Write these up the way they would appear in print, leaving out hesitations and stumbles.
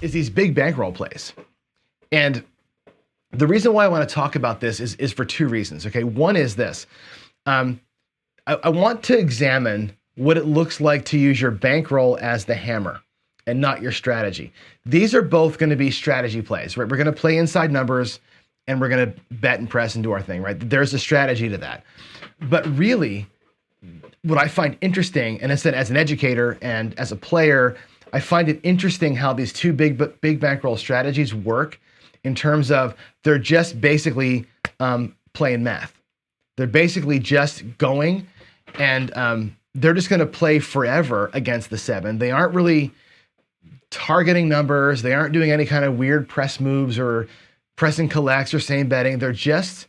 is these big bankroll plays. And the reason why I want to talk about this is for two reasons. Okay, one is this. I want to examine what it looks like to use your bankroll as the hammer and not your strategy. These are both going to be strategy plays, right? We're going to play inside numbers and we're going to bet and press and do our thing, right? There's a strategy to that. But really, what I find interesting, and as an educator and as a player, I find it interesting how these two big bankroll strategies work in terms of they're just basically playing math. They're basically just going and they're just going to play forever against the 7. They aren't really targeting numbers. They aren't doing any kind of weird press moves or pressing collects or same betting. They're just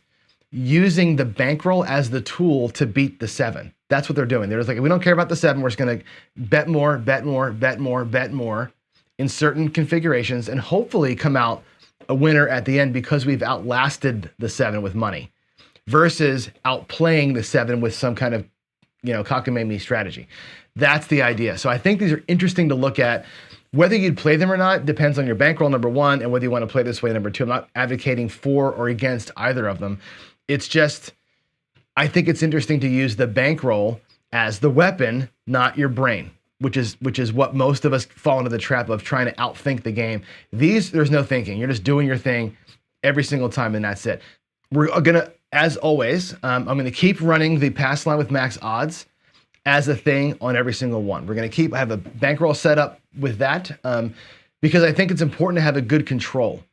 using the bankroll as the tool to beat the 7. That's what they're doing. They're just like, we don't care about the 7. We're just going to bet more, bet more, bet more, bet more in certain configurations and hopefully come out a winner at the end because we've outlasted the 7 with money versus outplaying the 7 with some kind of, cockamamie strategy. That's the idea. So I think these are interesting to look at. Whether you'd play them or not depends on your bankroll, number one, and whether you want to play this way, number two. I'm not advocating for or against either of them. It's just, I think it's interesting to use the bankroll as the weapon, not your brain, which is what most of us fall into the trap of, trying to outthink the game. There's no thinking. You're just doing your thing every single time, and that's it. We're gonna, as always, I'm gonna keep running the pass line with max odds as a thing on every single one. We're gonna I have a bankroll set up with that because I think it's important to have a good control,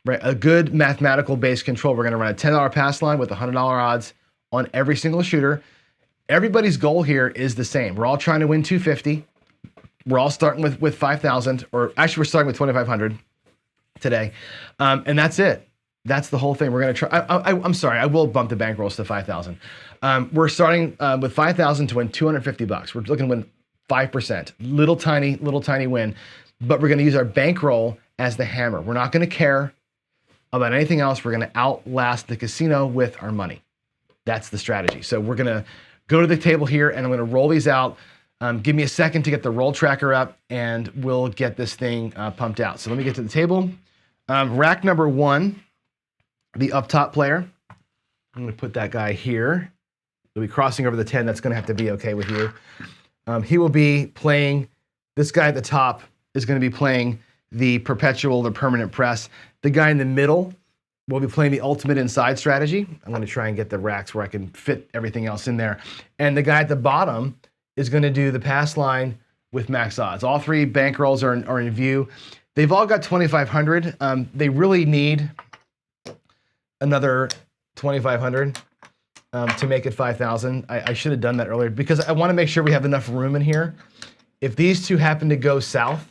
right? A good mathematical based control. We're gonna run a $10 pass line with $100 odds on every single shooter. Everybody's goal here is the same. We're all trying to win 250. We're all starting with 5,000, or actually we're starting with 2,500 today. And that's it. That's the whole thing. We're going to try. I'm sorry. I will bump the bankrolls to 5,000. We're starting with 5,000 to win $250. We're looking to win 5%. Little tiny win. But we're going to use our bankroll as the hammer. We're not going to care about anything else. We're going to outlast the casino with our money. That's the strategy. So we're going to go to the table here, and I'm going to roll these out. Give me a second to get the roll tracker up, and we'll get this thing pumped out. So let me get to the table. Rack number 1. The up top player, I'm going to put that guy here. He'll be crossing over the 10. That's going to have to be okay with you. He will be playing, this guy at the top is going to be playing the perpetual, the permanent press. The guy in the middle will be playing the ultimate inside strategy. I'm going to try and get the racks where I can fit everything else in there. And the guy at the bottom is going to do the pass line with max odds. All three bankrolls are in view. They've all got 2,500. They really need another 2,500 to make it 5,000. I should have done that earlier because I want to make sure we have enough room in here. If these two happen to go south,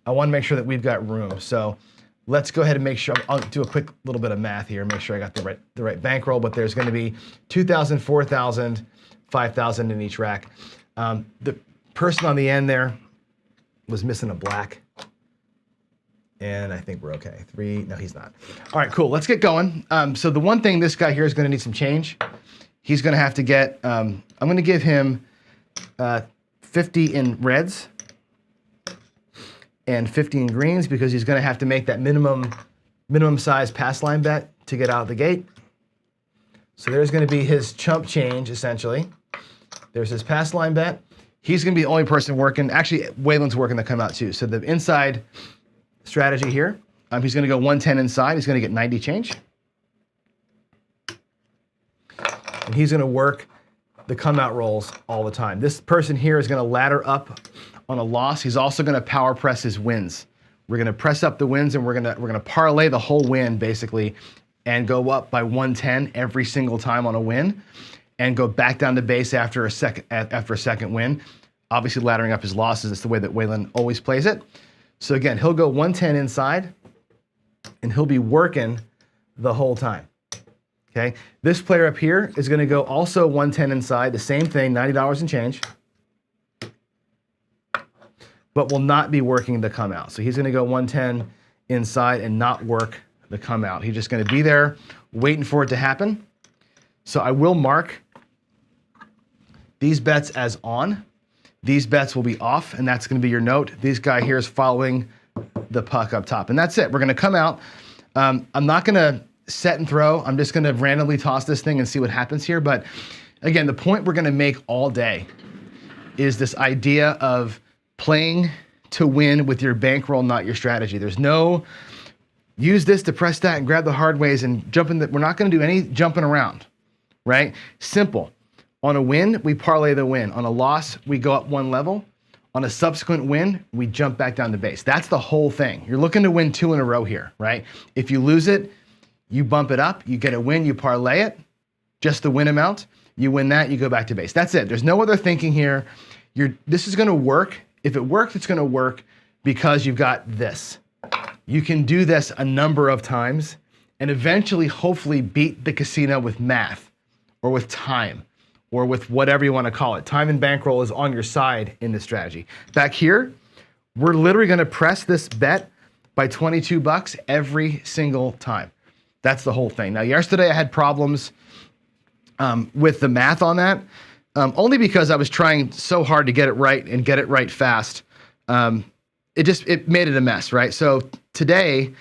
I want to make sure that we've got room. So let's go ahead and make sure. I'll do a quick little bit of math here, make sure I got the right bankroll. But there's going to be 2,000, 4,000, 5,000 in each rack. The person on the end there was missing a black. And I think we're okay. 3, no, he's not. All right, cool, let's get going. So the one thing, this guy here is gonna need some change. He's gonna have to get, I'm gonna give him 50 in reds and 50 in greens because he's gonna have to make that minimum size pass line bet to get out of the gate. So there's gonna be his chump change, essentially. There's his pass line bet. He's gonna be the only person working. Actually, Waylon's working to come out too. So the inside strategy here, he's going to go 110 inside. He's going to get 90 change. And he's going to work the come out rolls all the time. This person here is going to ladder up on a loss. He's also going to power press his wins. We're going to press up the wins, and we're going to parlay the whole win basically and go up by 110 every single time on a win and go back down to base after a second win. Obviously laddering up his losses. It's the way that Waylon always plays it. So again, he'll go 110 inside, and he'll be working the whole time, okay? This player up here is gonna go also 110 inside, the same thing, $90 and change, but will not be working the come out. So he's gonna go 110 inside and not work the come out. He's just gonna be there waiting for it to happen. So I will mark these bets as on. These bets will be off, and that's going to be your note. This guy here is following the puck up top. And that's it. We're gonna come out. I'm not gonna set and throw. I'm just gonna randomly toss this thing and see what happens here. But again, the point we're gonna make all day is this idea of playing to win with your bankroll, not your strategy. There's no use this to press that and grab the hard ways and jump in. We're not gonna do any jumping around, right? Simple. On a win, we parlay the win. On a loss, we go up one level. On a subsequent win, we jump back down to base. That's the whole thing. You're looking to win 2 in a row here, right? If you lose it, you bump it up, you get a win, you parlay it, just the win amount. You win that, you go back to base. That's it. There's no other thinking here. This is gonna work. If it works, it's gonna work because you've got this. You can do this a number of times and eventually, hopefully, beat the casino with math or with time, or with whatever you want to call it. Time and bankroll is on your side in this strategy. Back here, we're literally going to press this bet by 22 bucks every single time. That's the whole thing. Now, yesterday I had problems with the math on that, only because I was trying so hard to get it right and get it right fast. It made it a mess, right? So today,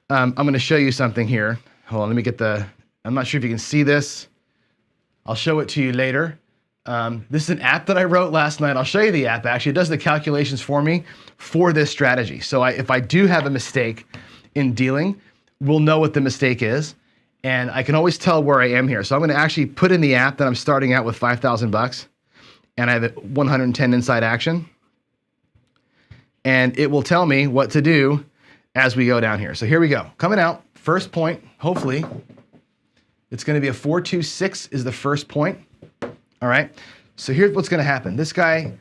I'm going to show you something here. Hold on, let me get I'm not sure if you can see this. I'll show it to you later. This is an app that I wrote last night. I'll show you the app, actually. It does the calculations for me for this strategy. So if I do have a mistake in dealing, we'll know what the mistake is. And I can always tell where I am here. So I'm gonna actually put in the app that I'm starting out with 5,000 bucks, and I have 110 inside action. And it will tell me what to do as we go down here. So here we go. Coming out, first point, hopefully, it's gonna be a 4-2-6 is the first point. All right, so here's what's gonna happen. This guy,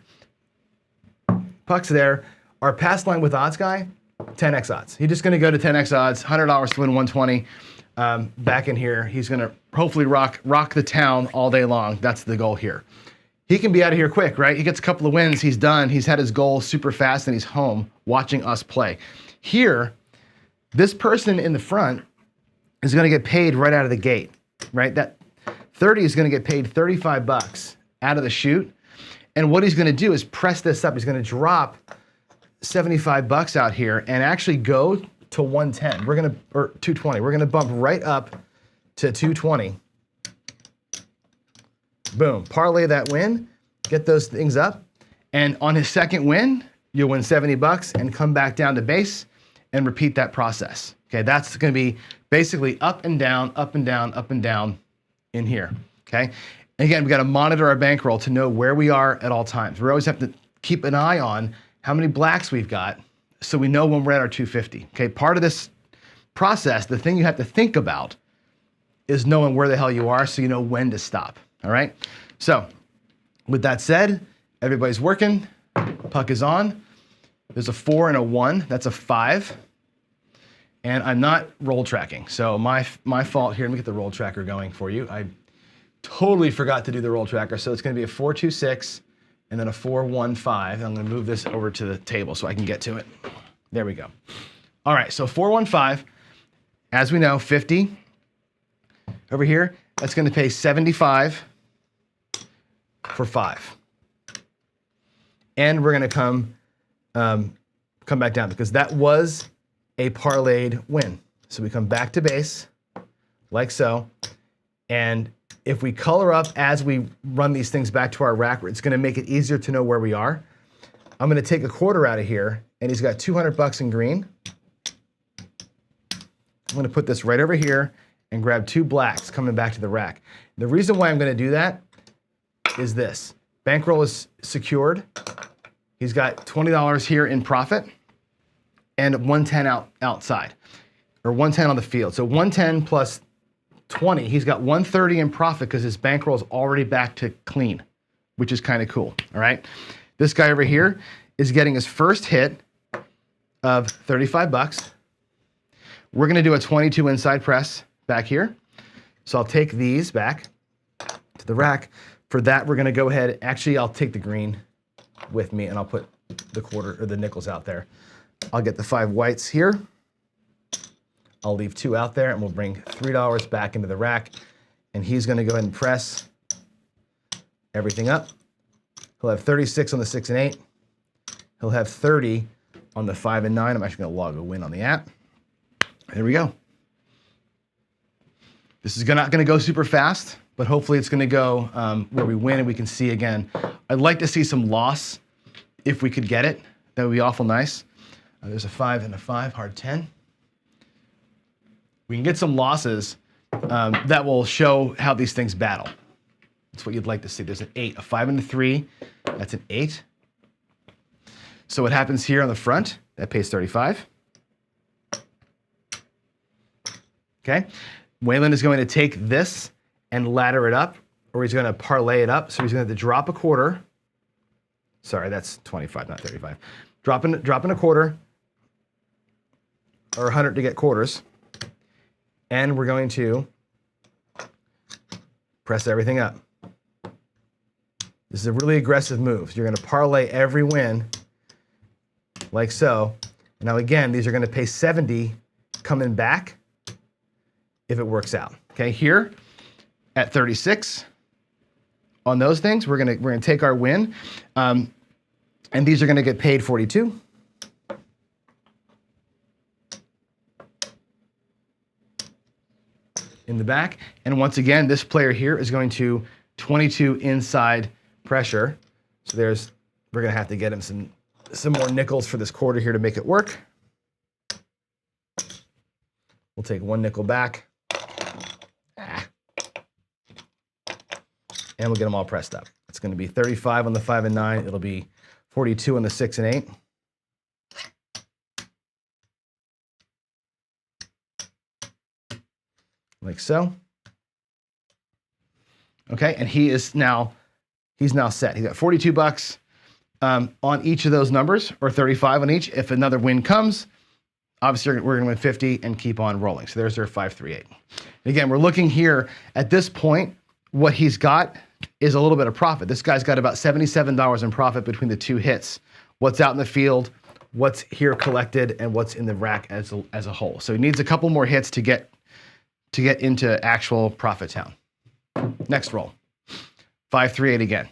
puck's there. Our pass line with odds guy, 10x odds. He's just gonna go to 10x odds, $100 to win 120. Back in here, he's gonna hopefully rock the town all day long. That's the goal here. He can be out of here quick, right? He gets a couple of wins, he's done. He's had his goal super fast and he's home watching us play. Here, this person in the front is gonna get paid right out of the gate, right? That 30 is gonna get paid 35 bucks out of the chute. And what he's gonna do is press this up. He's gonna drop 75 bucks out here and actually go to 110. Or 220. We're gonna bump right up to 220. Boom, parlay that win, get those things up. And on his second win, you'll win 70 bucks and come back down to base and repeat that process. Okay, that's gonna be basically up and down, up and down, up and down in here, okay? And again, we gotta monitor our bankroll to know where we are at all times. We always have to keep an eye on how many blacks we've got so we know when we're at our 250, okay? Part of this process, the thing you have to think about is knowing where the hell you are so you know when to stop, all right? So with that said, everybody's working, puck is on. There's a 4 and a 1, that's a 5. And I'm not roll tracking. So my fault here. Let me get the roll tracker going for you. I totally forgot to do the roll tracker. So it's gonna be a 4-2-6 and then a 4-1-5. I'm gonna move this over to the table so I can get to it. There we go. All right, so 4-1-5, as we know, 50 over here. That's gonna pay 75 for 5. And we're gonna come back down because that was a parlayed win. So we come back to base, like so. And if we color up as we run these things back to our rack, it's gonna make it easier to know where we are. I'm gonna take a quarter out of here, and he's got 200 bucks in green. I'm gonna put this right over here and grab 2 blacks coming back to the rack. The reason why I'm gonna do that is this. Bankroll is secured. He's got $20 here in profit and 110 outside, or 110 on the field. So 110 plus 20, he's got 130 in profit because his bankroll is already back to clean, which is kind of cool, all right? This guy over here is getting his first hit of 35 bucks. We're gonna do a 22 inside press back here. So I'll take these back to the rack. For that, we're gonna go ahead, actually I'll take the green with me and I'll put the quarter or the nickels out there. I'll get the 5 whites here. I'll leave 2 out there and we'll bring $3 back into the rack. And he's gonna go ahead and press everything up. He'll have 36 on the 6 and 8. He'll have 30 on the 5 and 9. I'm actually going to log a win on the app. There we go. This is not going to go super fast, but hopefully it's going to go where we win and we can see again. I'd like to see some loss if we could get it. That would be awful nice. There's a 5 and a 5, hard 10. We can get some losses that will show how these things battle. That's what you'd like to see. There's an 8, a 5 and a 3. That's an 8. So what happens here on the front, that pays 35. Okay. Waylon is going to take this and ladder it up, or he's going to parlay it up. So he's going to have to drop a quarter. Sorry, that's 25, not 35. Drop in a quarter or 100 to get quarters. And we're going to press everything up. This is a really aggressive move. You're going to parlay every win like so. Now again, these are going to pay 70 coming back if it works out. Okay, here at 36 on those things, we're gonna take our win, and these are going to get paid 42. In the back, and once again, this player here is going to 22 inside pressure. So we're going to have to get him some more nickels for this quarter here to make it work. We'll take 1 nickel back. And we'll get them all pressed up. It's going to be 35 on the 5 and 9. It'll be 42 on the 6 and 8. Like so. Okay, and he's now set. He's got 42 bucks on each of those numbers, or 35 on each. If another win comes, obviously we're going to win 50 and keep on rolling. So there's our 538. Again, we're looking here at this point. What he's got is a little bit of profit. This guy's got about $77 in profit between the 2 hits. What's out in the field, what's here collected, and what's in the rack as a whole. So he needs a couple more hits to get into actual profit town. Next roll. 538 again.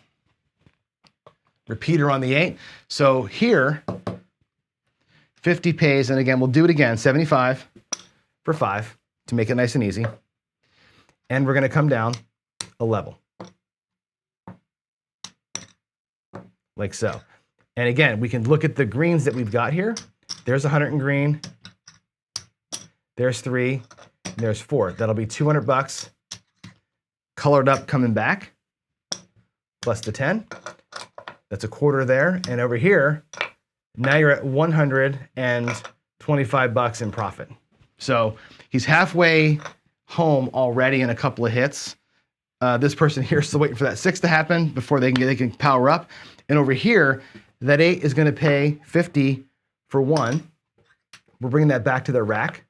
Repeater on the 8. So here, 50 pays, and again, we'll do it again, 75 for 5 to make it nice and easy. And we're going to come down a level. Like so. And again, we can look at the greens that we've got here. There's 100 in green. There's 3. And there's 4. That'll be 200 bucks. Colored up coming back. Plus the 10. That's a quarter there. And over here, now you're at 125 bucks in profit. So he's halfway home already in a couple of hits. This person here is still waiting for that 6 to happen before they can power up. And over here, that 8 is going to pay 50 for 1. We're bringing that back to their rack.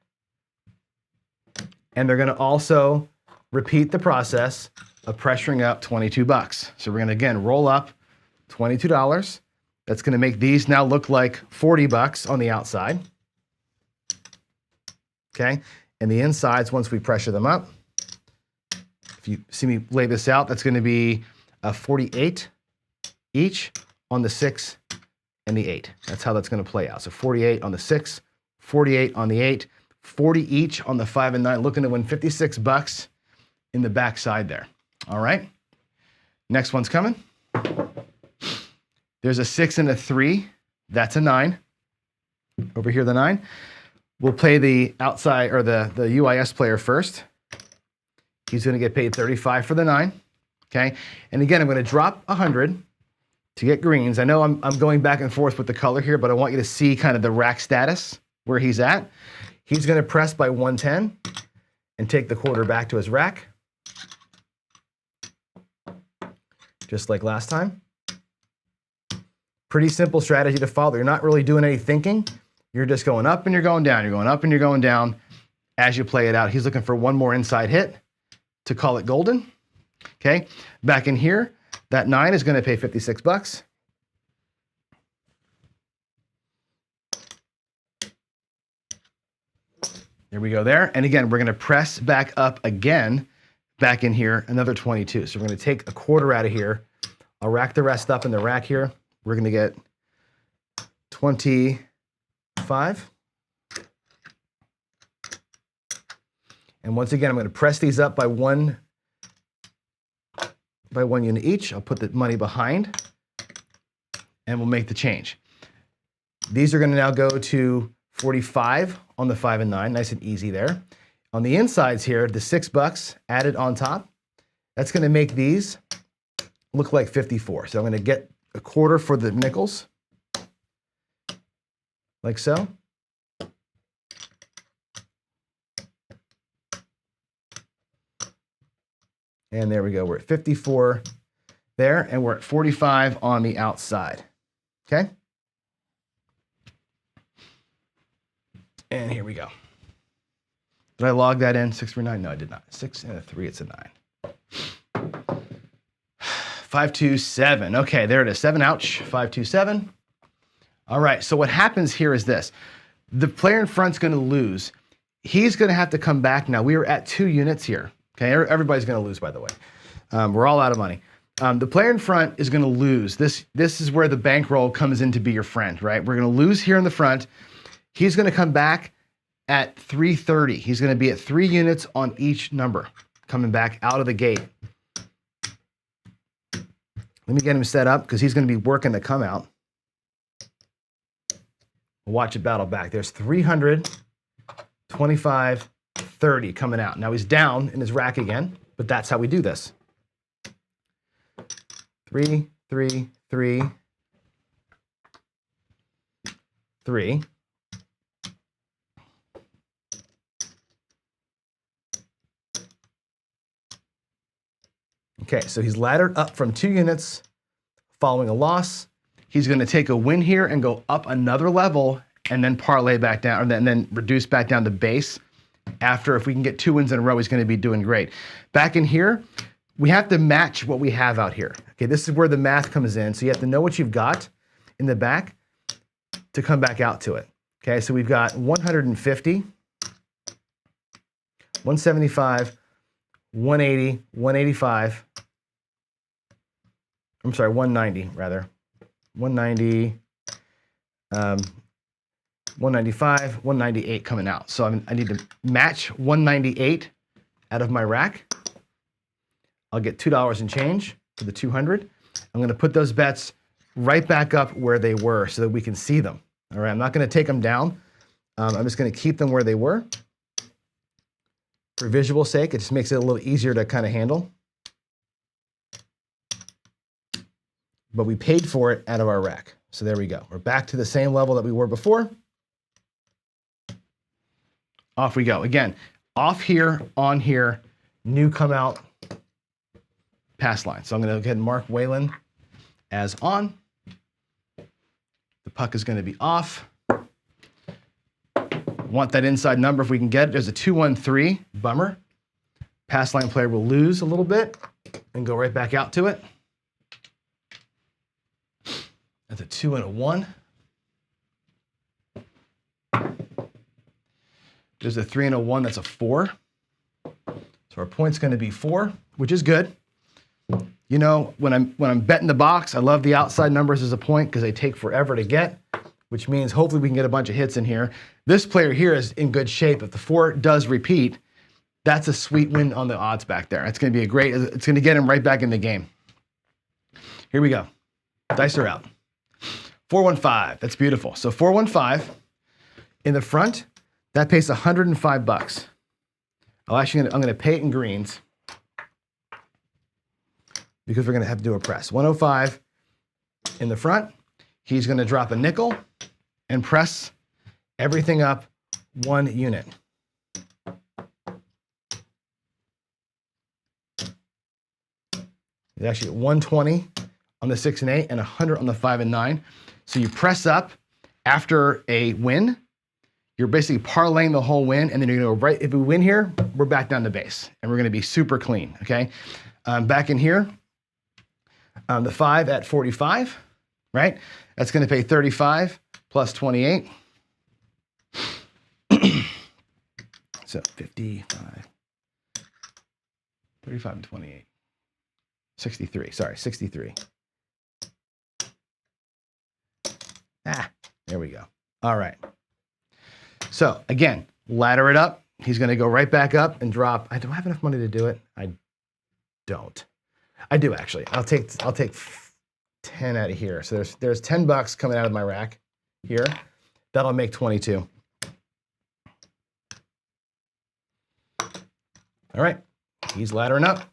And they're going to also repeat the process of pressuring up 22 bucks. So we're going to, again, roll up $22. That's going to make these now look like 40 bucks on the outside. Okay. And the insides, once we pressure them up, if you see me lay this out, that's going to be a 48 each on the 6 and the 8. That's how that's going to play out. So 48 on the 6, 48 on the 8, 40 each on the 5 and 9, looking to win 56 bucks in the backside there. All right. Next one's coming. There's a 6 and a 3. That's a 9. Over here, the 9. We'll play the outside, or the UIS player first. He's going to get paid 35 for the 9. Okay. And again, I'm going to drop 100 to get greens. I know I'm going back and forth with the color here, but I want you to see kind of the rack status where he's at. He's going to press by 110 and take the quarter back to his rack. Just like last time. Pretty simple strategy to follow. You're not really doing any thinking. You're just going up and you're going down. You're going up and you're going down as you play it out. He's looking for one more inside hit to call it golden. Okay, back in here, that 9 is going to pay 56 bucks. There we go there. And again, we're going to press back up again, back in here, another 22. So we're going to take a quarter out of here. I'll rack the rest up in the rack here. We're going to get 20 5. And once again, I'm going to press these up by one unit each. I'll put the money behind, and we'll make the change. These are going to now go to 45 on the 5 and 9, nice and easy there. On the insides here, the $6 added on top, that's going to make these look like 54. So I'm going to get a quarter for the nickels, like so. And there we go, we're at 54 there, and we're at 45 on the outside, okay? And here we go. Did I log that in? 639? No, I did not. 6 and a 3, it's a 9. 527. Okay, there it is. 7, ouch. 527. All right, so what happens here is this. The player in front's going to lose. He's going to have to come back now. We are at 2 units here. Okay, everybody's going to lose, by the way. We're all out of money. The player in front is going to lose. This is where the bankroll comes in to be your friend, right? We're going to lose here in the front. He's going to come back at 330. He's going to be at 3 units on each number, coming back out of the gate. Let me get him set up because he's going to be working the come out. Watch it battle back. There's 300, 25, 30 coming out. Now he's down in his rack again, but that's how we do this. 3, 3, 3, 3. Okay, so he's laddered up from 2 units following a loss. He's going to take a win here and go up another level and then parlay back down, and then reduce back down to base. After, if we can get 2 wins in a row, he's going to be doing great. Back in here, we have to match what we have out here. Okay, this is where the math comes in. So you have to know what you've got in the back to come back out to it. Okay, so we've got 150, 175, 180, 185. I'm sorry, 190 rather. 190, 195, 198 coming out. So I need to match 198 out of my rack. I'll get $2 and change for the 200. I'm going to put those bets right back up where they were so that we can see them. All right, I'm not going to take them down. I'm just going to keep them where they were. For visual sake, it just makes it a little easier to kind of handle. But we paid for it out of our rack. So there we go. We're back to the same level that we were before. Off we go. Again, off here, on here, new come out, pass line. So I'm going to go ahead and mark Waylon as on. The puck is going to be off. Want that inside number if we can get it. There's a 2-1-3, bummer. Pass line player will lose a little bit and go right back out to it. That's a 2 and a 1. There's a 3 and a 1, that's a 4. So our point's going to be 4, which is good. You know, when I'm betting the box, I love the outside numbers as a point because they take forever to get, which means hopefully we can get a bunch of hits in here. This player here is in good shape. If the 4 does repeat, that's a sweet win on the odds back there. It's going to be it's going to get him right back in the game. Here we go. Dice are out. 415, that's beautiful. So 415 in the front, that pays $105. I'm going to pay it in greens because we're going to have to do a press. 105 in the front. He's going to drop a nickel and press everything up 1 unit. It's actually 120 on the 6 and 8 and 100 on the 5 and 9. So you press up after a win. You're basically parlaying the whole win, and then you're going to go right. If we win here, we're back down to base, and we're going to be super clean. Okay, back in here, the 5 at 45, right? That's going to pay 35 plus 28. So 55, 35 and 28, 63. Sorry, 63. There we go. All right. So again, ladder it up. He's going to go right back up and drop. I don't have enough money to do it. I don't. I do actually. I'll take 10 out of here. So there's $10 coming out of my rack here. That'll make 22. All right, he's laddering up.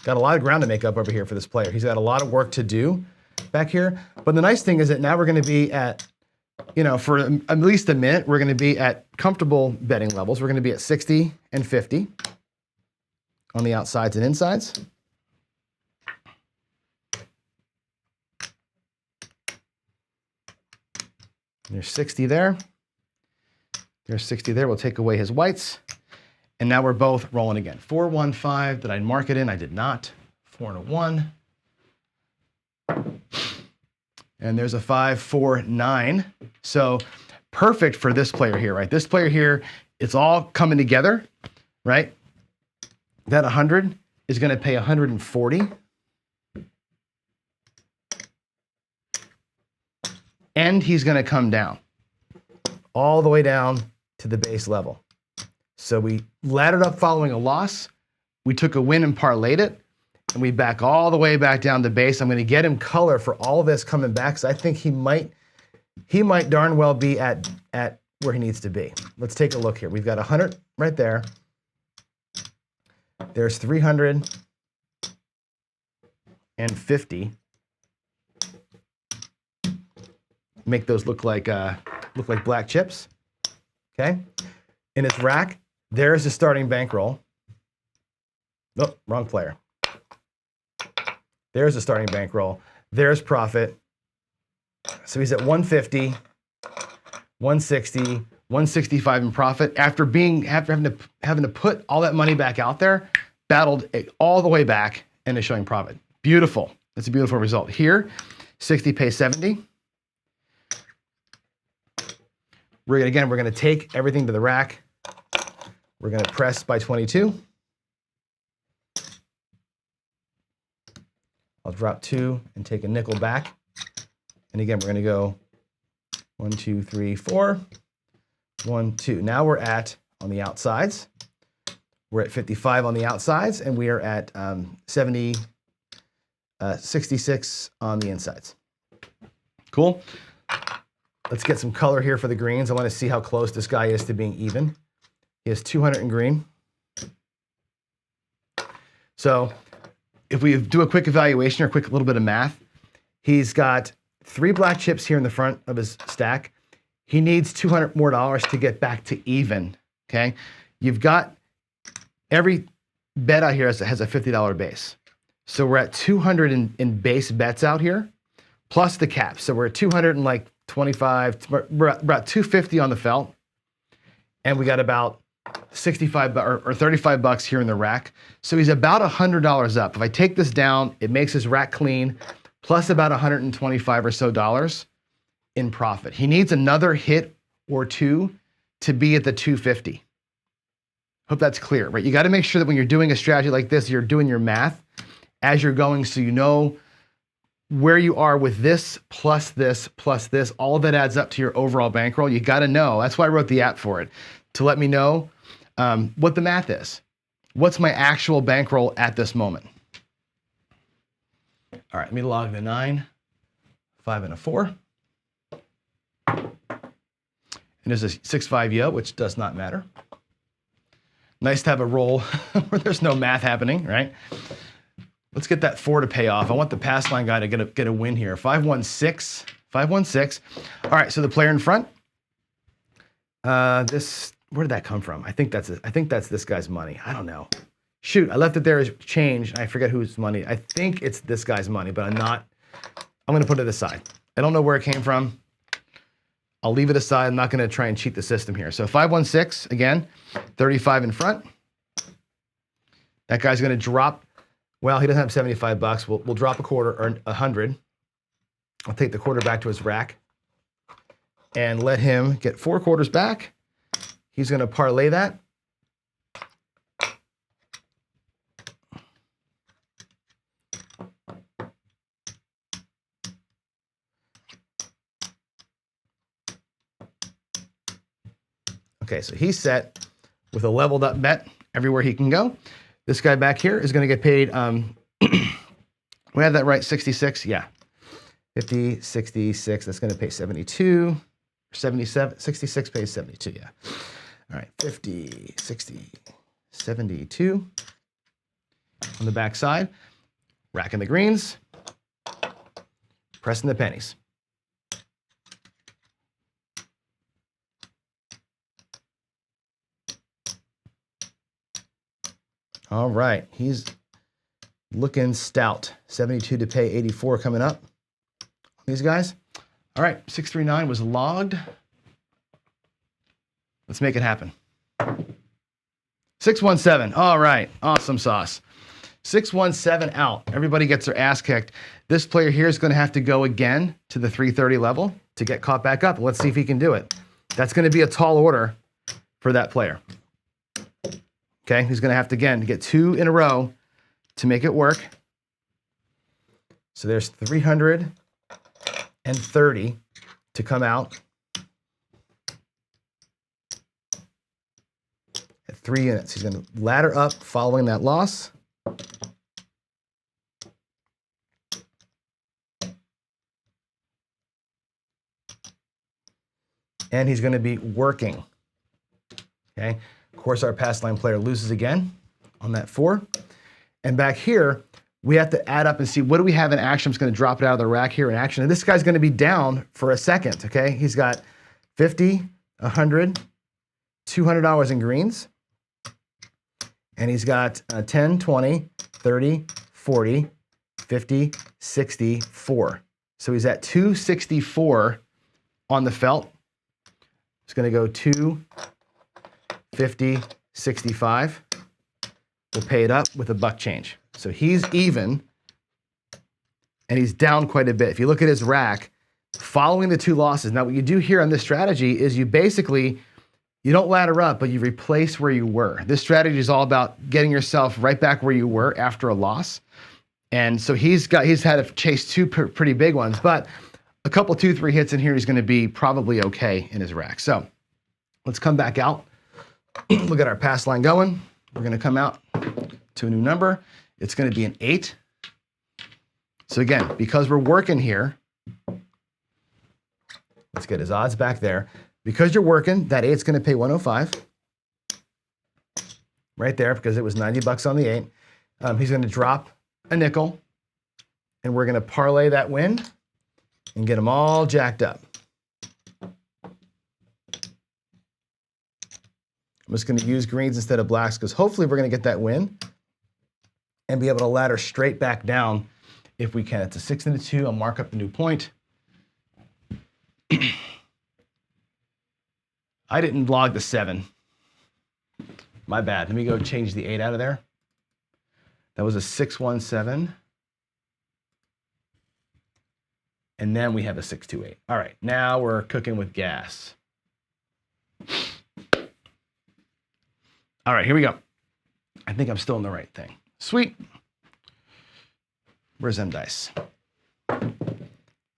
Got a lot of ground to make up over here for this player. He's got a lot of work to do back here. But the nice thing is that now we're going to be at, for at least a minute, we're going to be at comfortable betting levels. We're going to be at 60 and 50 on the outsides and insides. There's 60 there. There's 60 there. We'll take away his whites. And now we're both rolling again. 4, 1, 5. Did I mark it in? I did not. 4 and a 1. And there's a 5, 4, 9. So perfect for this player here, right? This player here, it's all coming together, right? That 100 is going to pay 140. And he's going to come down all the way down to the base level. So we laddered up following a loss. We took a win and parlayed it. And we back all the way back down to base. I'm going to get him color for all this coming back. So I think he might darn well be at where he needs to be. Let's take a look here. We've got 100 right there. There's 350. Make those look like black chips. Okay. In its rack, there's the starting bankroll. Nope, wrong player. There's the starting bankroll. There's profit. So he's at 150, 160, 165 in profit after having to put all that money back out there, battled it all the way back and is showing profit. Beautiful. That's a beautiful result. Here, 60 pays 70. We're going to take everything to the rack. We're going to press by 22. I'll drop 2 and take a nickel back. And again, we're going to go 1, 2, 3, 4. 1, 2. Now we're at, on the outsides, we're at 55 on the outsides, and we are at 66 on the insides. Cool. Let's get some color here for the greens. I want to see how close this guy is to being even. He has 200 in green. So if we do a quick evaluation or a quick little bit of math, he's got 3 black chips here in the front of his stack. He needs $200 more to get back to even, okay? You've got every bet out here has a $50 base. So we're at 200 in base bets out here, plus the cap. So we're at 225, we're at about 250 on the felt, and we got about 65 or $35 here in the rack. So he's about $100 up. If I take this down, it makes his rack clean, plus about $125 or so in profit. He needs another hit or two to be at the 250. Hope that's clear, right? You got to make sure that when you're doing a strategy like this, you're doing your math as you're going, so you know where you are with this, plus this, all that adds up to your overall bankroll. You got to know. That's why I wrote the app for it, to let me know what the math is. What's my actual bankroll at this moment? All right, let me log the 9, 5, and a 4. And there's a 6-5 yo, which does not matter. Nice to have a roll where there's no math happening, right? Let's get that 4 to pay off. I want the pass line guy to get a win here. 5-1-6, 5-1-6. All right, so the player in front. Where did that come from? I think that's this guy's money. I don't know. Shoot, I left it there as change. I forget whose money. I think it's this guy's money, but I'm going to put it aside. I don't know where it came from. I'll leave it aside. I'm not going to try and cheat the system here. So 5-1-6 again, 35 in front. That guy's going to drop. Well, he doesn't have $75. We'll drop a quarter or 100. I'll take the quarter back to his rack and let him get 4 quarters back. He's going to parlay that. Okay, so he's set with a leveled up bet everywhere he can go. This guy back here is going to get paid, we have that right, 66? Yeah. 50, 66, that's going to pay 72, 77, 66 pays 72, yeah. All right, 50, 60, 72 on the back side, racking the greens, pressing the pennies. All right, he's looking stout. 72 to pay 84 coming up. These guys. All right, 639 was logged. Let's make it happen. 617. All right, awesome sauce. 617 out. Everybody gets their ass kicked. This player here is going to have to go again to the 330 level to get caught back up. Let's see if he can do it. That's going to be a tall order for that player. Okay, he's going to have to, again, get 2 in a row to make it work. So there's 330 to come out at 3 units. He's going to ladder up following that loss. And he's going to be working. Okay. Of course, our pass line player loses again on that 4. And back here, we have to add up and see what do we have in action. I'm just going to drop it out of the rack here in action. And this guy's going to be down for a second. Okay. He's got 50, 100, $200 in greens. And he's got 10, 20, 30, 40, 50, 64. So he's at 264 on the felt. It's going to go 2, 50, 65. We'll pay it up with a buck change. So he's even, and he's down quite a bit. If you look at his rack, following the 2 losses. Now, what you do here on this strategy is you basically, you don't ladder up, but you replace where you were. This strategy is all about getting yourself right back where you were after a loss. And so he's had to chase 2 pretty big ones, but a couple 2-3 hits in here, he's going to be probably okay in his rack. So let's come back out. We'll get our pass line going. We're going to come out to a new number. It's going to be an 8. So again, because we're working here, let's get his odds back there. Because you're working, that 8's going to pay 105. Right there, because it was 90 bucks on the 8. He's going to drop a nickel, and we're going to parlay that win and get them all jacked up. I'm just going to use greens instead of blacks because hopefully we're going to get that win and be able to ladder straight back down if we can. It's a 6 and a 2. I'll mark up the new point. I didn't log the 7. My bad. Let me go change the 8 out of there. That was a 617. And then we have a 628. All right, now we're cooking with gas. All right, here we go. I think I'm still in the right thing. Sweet. Where's them dice?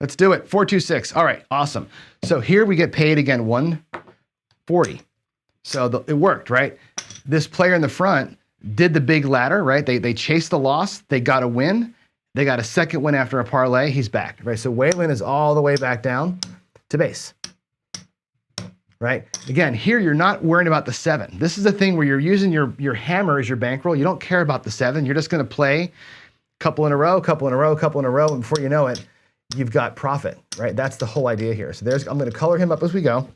Let's do it. 426. All right, awesome. So here we get paid again 140. So it worked, right? This player in the front did the big ladder, right? They chased the loss. They got a win. They got a second win after a parlay. He's back, right? So Waylon is all the way back down to base, right? Again, here you're not worrying about the 7. This is the thing where you're using your hammer as your bankroll. You don't care about the 7. You're just going to play couple in a row, couple in a row, couple in a row, and before you know it, you've got profit, right? That's the whole idea here. So I'm going to color him up as we go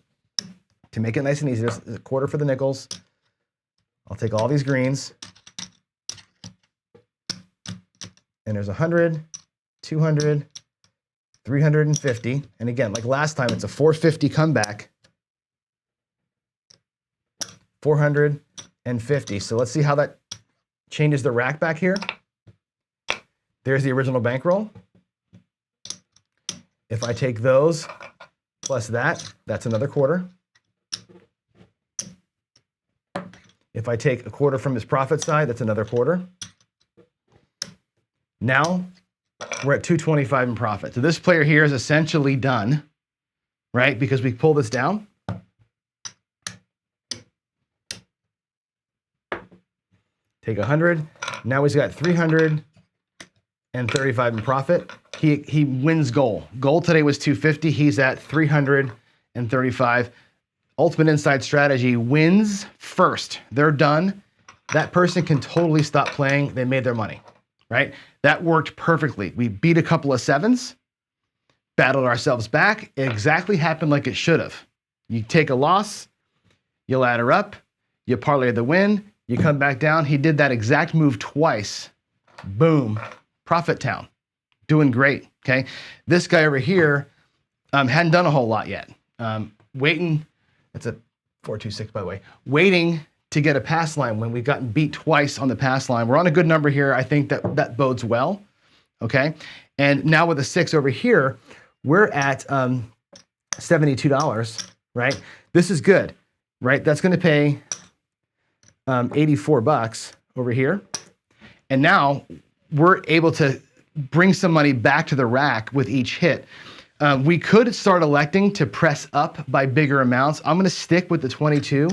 to make it nice and easy. There's a quarter for the nickels. I'll take all these greens. And there's 100, 200, 350. And again, like last time, it's a 450 comeback. 450. So let's see how that changes the rack back here. There's the original bankroll. If I take those plus that, that's another quarter. If I take a quarter from his profit side, that's another quarter. Now we're at 225 in profit. So this player here is essentially done, right? Because we pull this down. Take 100. Now he's got 335 in profit. He wins goal. Goal today was 250. He's at 335. Ultimate Inside Strategy wins first. They're done. That person can totally stop playing. They made their money, right? That worked perfectly. We beat a couple of sevens, battled ourselves back. It exactly happened like it should have. You take a loss, you ladder up, you parlay the win, you come back down. He did that exact move twice. Boom, profit town. Doing great, okay? This guy over here hadn't done a whole lot yet. Waiting, that's a 426 by the way, waiting to get a pass line when we've gotten beat twice on the pass line. We're on a good number here. I think that bodes well, okay? And now with a 6 over here, we're at $72, right? This is good, right? That's gonna pay 84 bucks over here. And now we're able to bring some money back to the rack with each hit. We could start electing to press up by bigger amounts. I'm gonna stick with the 22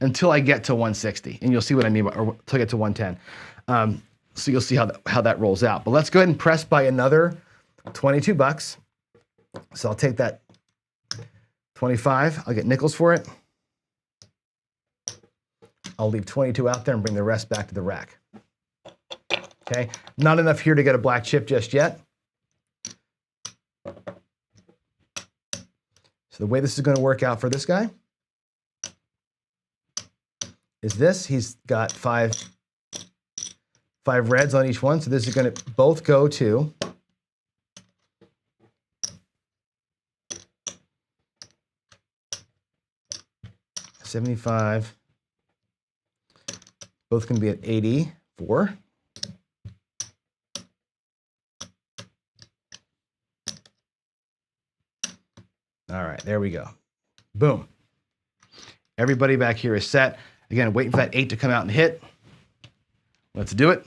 until I get to 160, and you'll see what I mean, or until I get to 110. So you'll see how that rolls out. But let's go ahead and press by another 22 bucks. So I'll take that 25, I'll get nickels for it. I'll leave 22 out there and bring the rest back to the rack. Okay, not enough here to get a black chip just yet. So the way this is going to work out for this guy is this. He's got five reds on each one. So this is going to both go to $75. Both going to be at 84. All right, there we go. Boom. Everybody back here is set. Again, waiting for that 8 to come out and hit. Let's do it.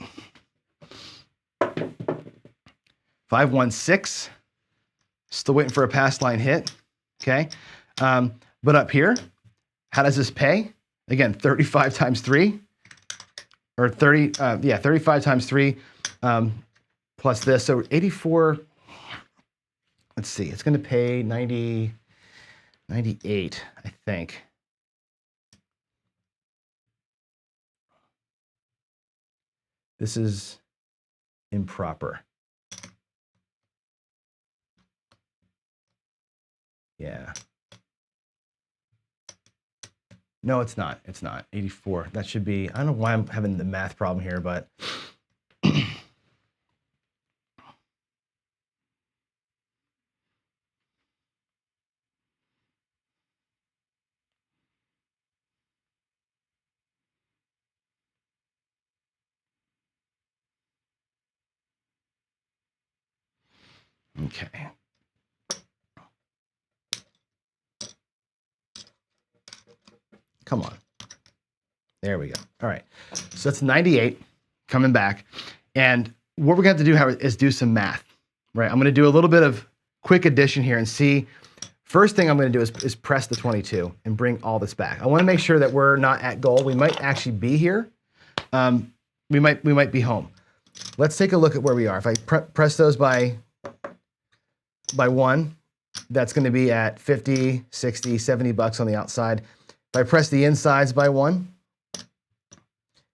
516. Still waiting for a pass line hit. Okay. But up here, how does this pay? Again, 35 times 3. Or 35 times 3 plus this. So 84. Let's see, it's going to pay 98, I think. This is improper. Yeah. No, it's not. It's not. 84. That should be, I don't know why I'm having the math problem here, but okay. Come on. There we go. All right. So that's 98 coming back. And what we're going to have to do is do some math, right? I'm going to do a little bit of quick addition here and see. First thing I'm going to do is press the 22 and bring all this back. I want to make sure that we're not at goal. We might actually be here. We might be home. Let's take a look at where we are. If I press those by 1, that's going to be at 50, 60, 70 bucks on the outside. If I press the insides by 1,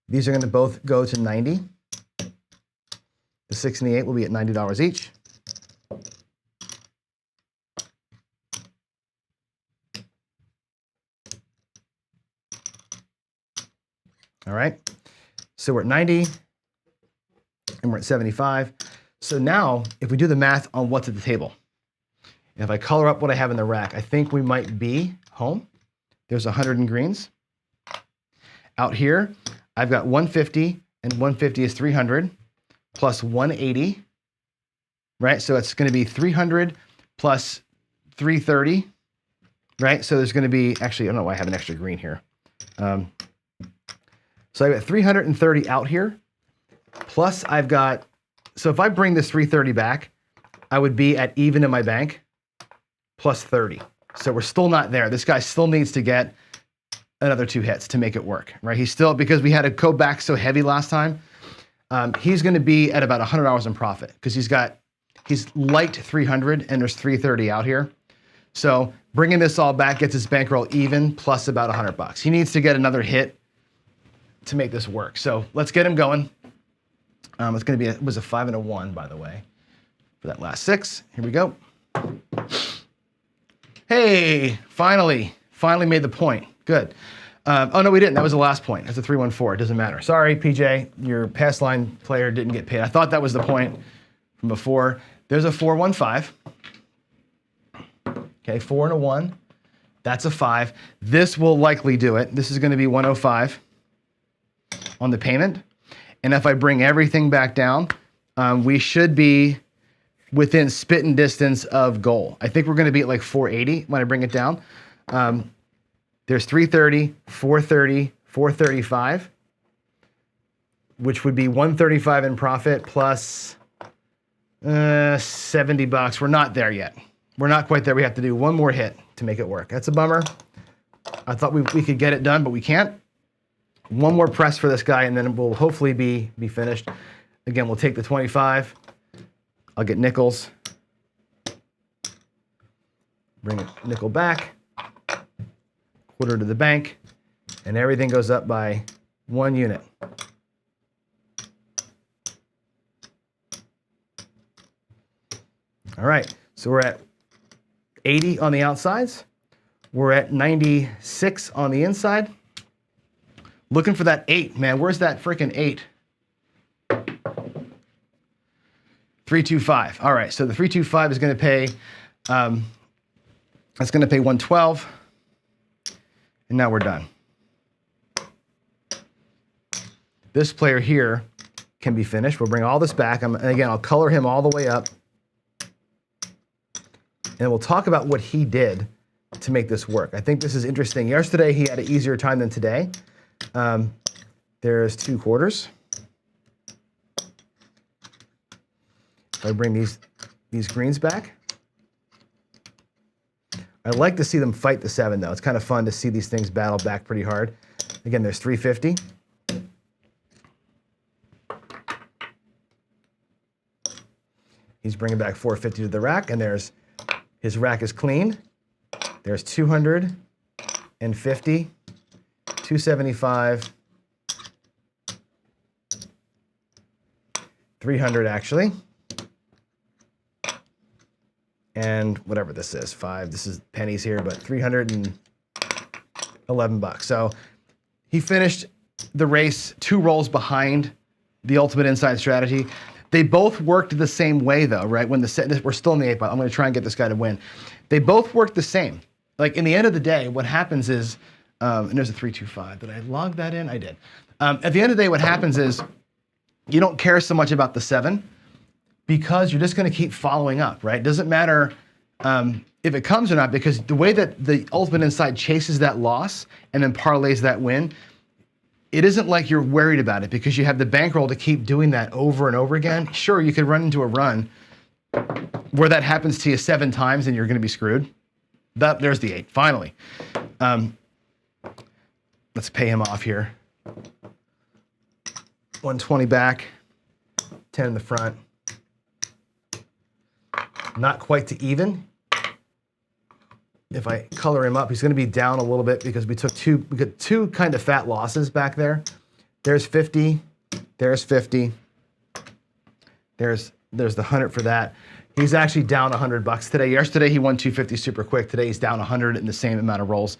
these are going to both go to 90. The 6 and the 8 will be at $90 each. All right. So we're at 90 and we're at 75. So now if we do the math on what's at the table, and if I color up what I have in the rack, I think we might be home. There's 100 in greens. Out here, I've got 150, and 150 is 300, plus 180, right? So it's going to be 300 plus 330, right? So there's going to be, actually, I don't know why I have an extra green here. So I've got 330 out here, plus I've got, so if I bring this 330 back, I would be at even in my bank, plus 30. So we're still not there. This guy still needs to get another 2 hits to make it work, right? He's still, because we had to go back so heavy last time, he's going to be at about $100 in profit because he's light 300 and there's 330 out here. So bringing this all back gets his bankroll even plus about $100. He needs to get another hit to make this work. So let's get him going. It's going to be, it was a 5 and a 1, by the way, for that last 6. Here we go. Hey, finally made the point. Good. Oh, no, we didn't. That was the last point. That's a 3-1-4. It doesn't matter. Sorry, PJ, your pass line player didn't get paid. I thought that was the point from before. There's a 4-1-5. Okay, 4 and a 1. That's a 5. This will likely do it. This is going to be 105 on the payment. And if I bring everything back down, we should be within spitting distance of goal. I think we're going to be at like 480 when I bring it down. There's 330, 430, 435, which would be 135 in profit plus $70. We're not there yet. We're not quite there. We have to do one more hit to make it work. That's a bummer. I thought we could get it done, but we can't. One more press for this guy, and then we'll hopefully be finished. Again, we'll take the 25. I'll get nickels. Bring it nickel back. Quarter to the bank. And everything goes up by 1 unit. All right, so we're at 80 on the outsides. We're at 96 on the inside. Looking for that 8, man. Where's that freaking 8? 325. All right, so the 325 is going to pay, that's going to pay 112. And now we're done. This player here can be finished. We'll bring all this back. And again, I'll color him all the way up. And we'll talk about what he did to make this work. I think this is interesting. Yesterday, he had an easier time than today. There's 2 quarters. If I bring these greens back. I like to see them fight the 7, though. It's kind of fun to see these things battle back pretty hard. Again, there's 350. He's bringing back 450 to the rack, and his rack is clean. There's 250, 275, 300 actually. And whatever this is, 5, this is pennies here, but $311. So he finished the race 2 rolls behind the ultimate inside strategy. They both worked the same way though, right? We're still in the 8 ball. I'm gonna try and get this guy to win. They both worked the same. Like in the end of the day, what happens is, and there's a 325. Did I log that in? I did. At the end of the day, what happens is you don't care so much about the 7 because you're just going to keep following up, right? It doesn't matter if it comes or not, because the way that the ultimate inside chases that loss and then parlays that win, it isn't like you're worried about it because you have the bankroll to keep doing that over and over again. Sure, you could run into a run where that happens to you 7 times and you're going to be screwed. There's the 8, finally. Let's pay him off here. 120 back, 10 in the front. Not quite to even. If I color him up, he's going to be down a little bit because we got 2 kind of fat losses back there. There's 50, there's 50. There's the 100 for that. He's actually down $100 today. Yesterday he won 250 super quick. Today he's down 100 in the same amount of rolls.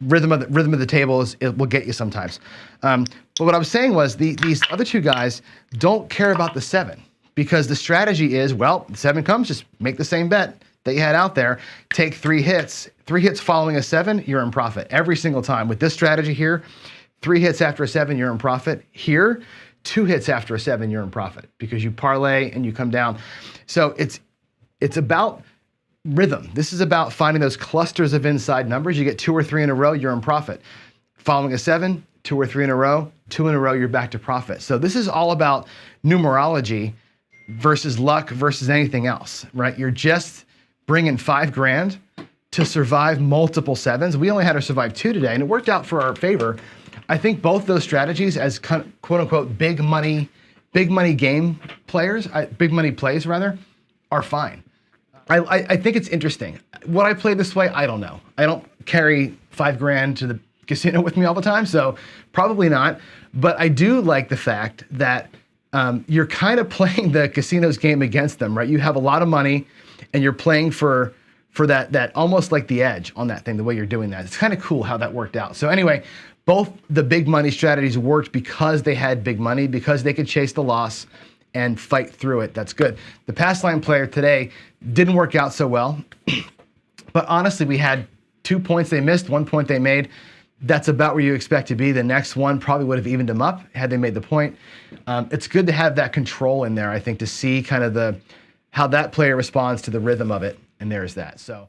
Rhythm of the table will get you sometimes. But what I was saying was these other 2 guys don't care about the 7 because the strategy is, well, the 7 comes, just make the same bet that you had out there, take 3 hits. 3 hits following a 7, you're in profit every single time. With this strategy here, 3 hits after a 7, you're in profit. Here, 2 hits after a 7, you're in profit because you parlay and you come down. So it's about rhythm. This is about finding those clusters of inside numbers. You get 2 or 3 in a row, you're in profit. Following a 7, 2 or 3 in a row, 2 in a row, you're back to profit. So this is all about numerology versus luck versus anything else, right? You're just bringing $5 grand to survive multiple sevens. We only had to survive 2 today, and it worked out for our favor. I think both those strategies as quote unquote big money game players, big money plays rather, are fine. I think it's interesting. Would I play this way? I don't know. I don't carry $5,000 to the casino with me all the time, so probably not. But I do like the fact that you're kind of playing the casino's game against them, right? You have a lot of money, and you're playing for that almost like the edge on that thing, the way you're doing that. It's kind of cool how that worked out. So anyway, both the big money strategies worked because they had big money, because they could chase the loss and fight through it. That's good. The pass line player today didn't work out so well, but honestly, we had 2 points they missed, 1 point they made. That's about where you expect to be. The next one probably would have evened them up had they made the point. It's good to have that control in there, I think, to see kind of how that player responds to the rhythm of it. And there's that. So